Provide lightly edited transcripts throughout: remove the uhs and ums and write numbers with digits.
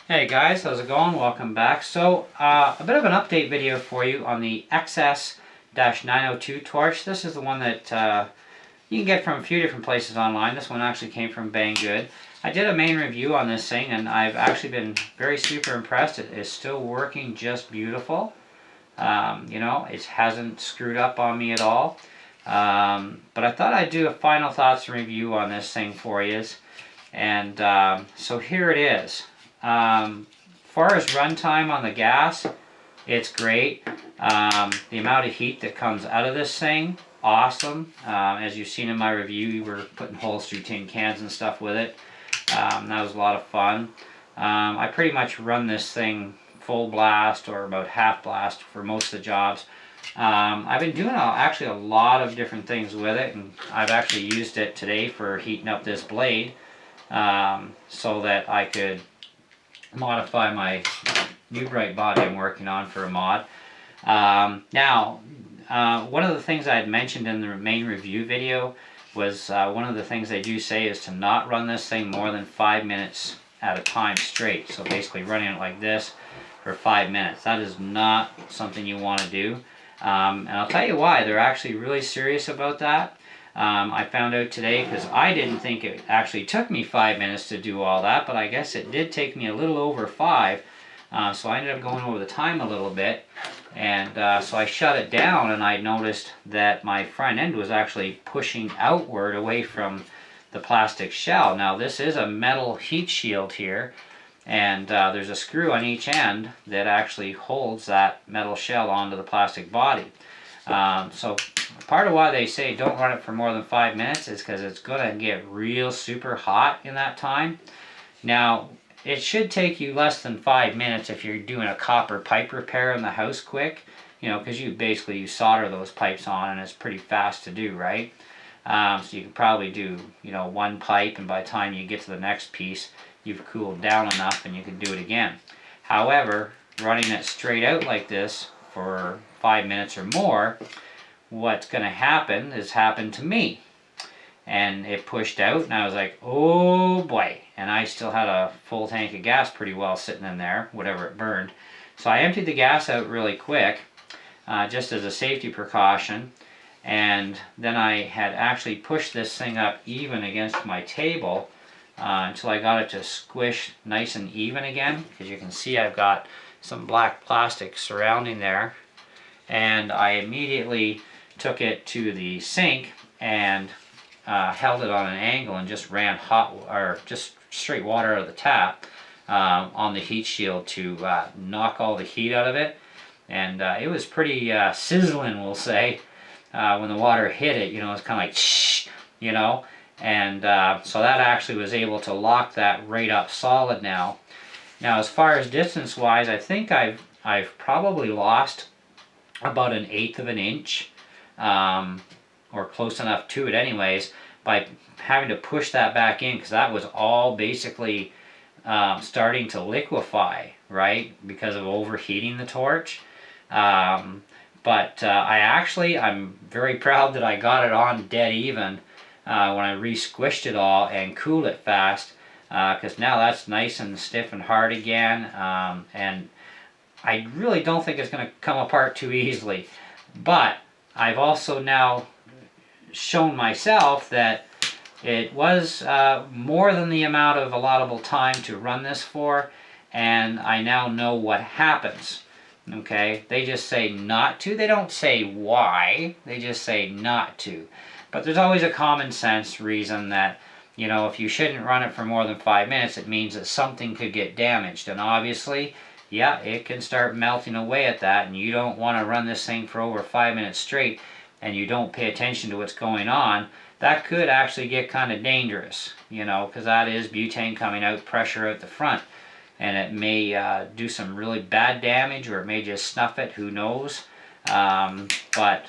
Hey guys, how's it going? Welcome back. So, a bit of an update video for you on the XS-902 torch. This is the one that you can get from a few different places online. This one actually came from Banggood. I did a main review on this thing and I've actually been very super impressed. It is still working just beautiful. It hasn't screwed up on me at all. But I thought I'd do a final thoughts review on this thing for you. And so here it is. Far as runtime on the gas, it's great. The amount of heat that comes out of this thing, awesome. As you've seen in my review, we were putting holes through tin cans and stuff with it. That was a lot of fun. I pretty much run this thing full blast or about half blast for most of the jobs. I've been doing actually a lot of different things with it, and I've actually used it today for heating up this blade so that I could modify my new bright body I'm working on for a mod. Now, one of the things I had mentioned in the main review video was one of the things they do say is to not run this thing more than 5 minutes at a time straight. So basically running it like this for 5 minutes. That is not something you want to do. And I'll tell you why. They're actually really serious about that. I found out today because I didn't think it actually took me 5 minutes to do all that, but I guess it did take me a little over 5. So I ended up going over the time a little bit, and so I shut it down, and I noticed that my front end was actually pushing outward away from the plastic shell. Now this is a metal heat shield here, and there's a screw on each end that actually holds that metal shell onto the plastic body. So part of why they say don't run it for more than 5 minutes is because it's going to get real super hot in that time. Now, it should take you less than 5 minutes if you're doing a copper pipe repair in the house quick, because you solder those pipes on and it's pretty fast to do, right? So you can probably do, one pipe, and by the time you get to the next piece, you've cooled down enough and you can do it again. However, running it straight out like this for 5 minutes or more, what's going to happen is happened to me. And it pushed out, and I was like, oh boy. And I still had a full tank of gas pretty well sitting in there, whatever it burned. So I emptied the gas out really quick, just as a safety precaution. And then I had actually pushed this thing up even against my table until I got it to squish nice and even again. Because you can see I've got some black plastic surrounding there. And I immediately took it to the sink and held it on an angle and just ran just straight water out of the tap on the heat shield to knock all the heat out of it. And it was pretty sizzling, we'll say, when the water hit it. It's kind of like shh, and so that actually was able to lock that right up solid now. Now, as far as distance wise, I think I've probably lost about 1/8 of an inch, or close enough to it anyways, by having to push that back in, because that was all basically starting to liquefy, right, because of overheating the torch. But I'm very proud that I got it on dead even when I re-squished it all and cooled it fast, because now that's nice and stiff and hard again, and I really don't think it's going to come apart too easily. But I've also now shown myself that it was more than the amount of allowable time to run this for, and I now know what happens. Okay, they just say not to. They don't say why, they just say not to. But there's always a common sense reason that, if you shouldn't run it for more than 5 minutes, it means that something could get damaged. And obviously, yeah, it can start melting away at that, and you don't want to run this thing for over 5 minutes straight and you don't pay attention to what's going on. That could actually get kind of dangerous, because that is butane coming out, pressure out the front, and it may do some really bad damage, or it may just snuff it, who knows. But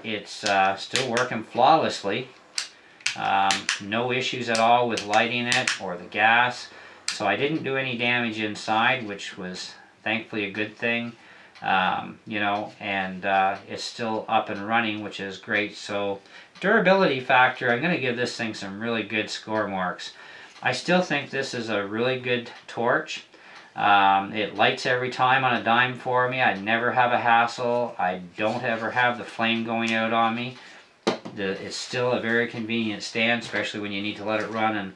it's still working flawlessly. No issues at all with lighting it or the gas. So I didn't do any damage inside, which was thankfully a good thing. And it's still up and running, which is great. So durability factor, I'm going to give this thing some really good score marks. I still think this is a really good torch. It lights every time on a dime for me. I never have a hassle. I don't ever have the flame going out on me. It's still a very convenient stand, especially when you need to let it run and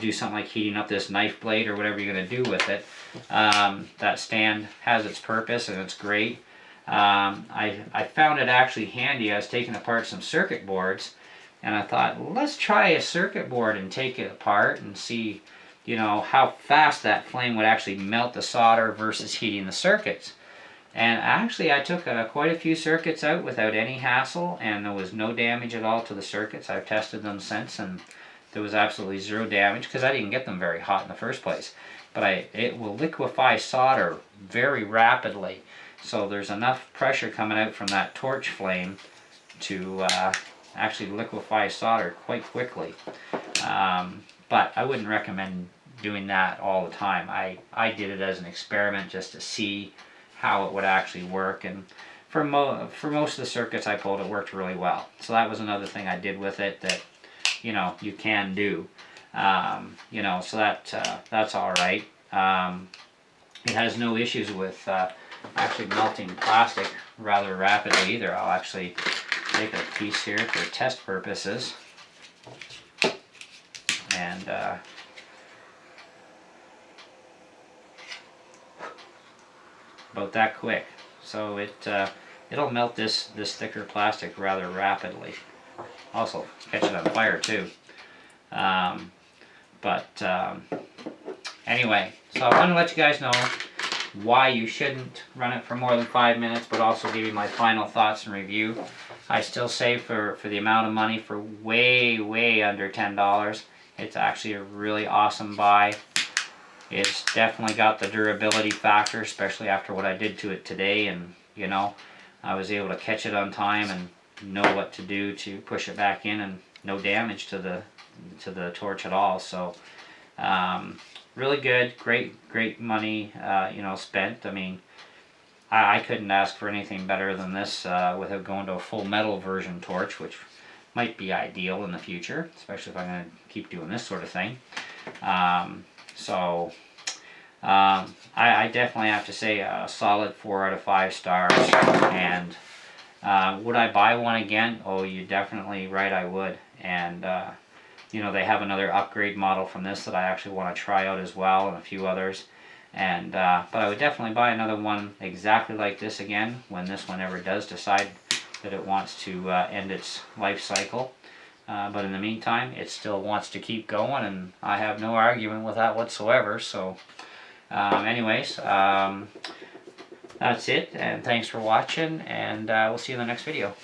do something like heating up this knife blade or whatever you're going to do with it. That stand has its purpose and it's great. I found it actually handy. I was taking apart some circuit boards and I thought, well, let's try a circuit board and take it apart and see how fast that flame would actually melt the solder versus heating the circuits. And actually I took quite a few circuits out without any hassle, and there was no damage at all to the circuits. I've tested them since and there was absolutely zero damage because I didn't get them very hot in the first place. But it will liquefy solder very rapidly. So there's enough pressure coming out from that torch flame to actually liquefy solder quite quickly. But I wouldn't recommend doing that all the time. I did it as an experiment just to see how it would actually work, and for most of the circuits I pulled, it worked really well. So that was another thing I did with it that you can do. So that's all right. It has no issues with actually melting plastic rather rapidly either. I'll actually take a piece here for test purposes, and about that quick. So it'll melt this thicker plastic rather rapidly. Also catch it on fire too. Anyway, so I want to let you guys know why you shouldn't run it for more than 5 minutes, but also give you my final thoughts and review. I still say for the amount of money, for way under $10, it's actually a really awesome buy. It's definitely got the durability factor, especially after what I did to it today, and I was able to catch it on time and know what to do to push it back in, and no damage to the torch at all. So really good, great money spent. I mean, I couldn't ask for anything better than this without going to a full metal version torch, which might be ideal in the future, especially if I'm going to keep doing this sort of thing. I definitely have to say a solid 4 out of 5 stars. And would I buy one again? Oh, you're definitely right, I would. And they have another upgrade model from this that I actually want to try out as well, and a few others. And but I would definitely buy another one exactly like this again when this one ever does decide that it wants to end its life cycle. But in the meantime, it still wants to keep going, and I have no argument with that whatsoever. So anyways, that's it, and thanks for watching, and we'll see you in the next video.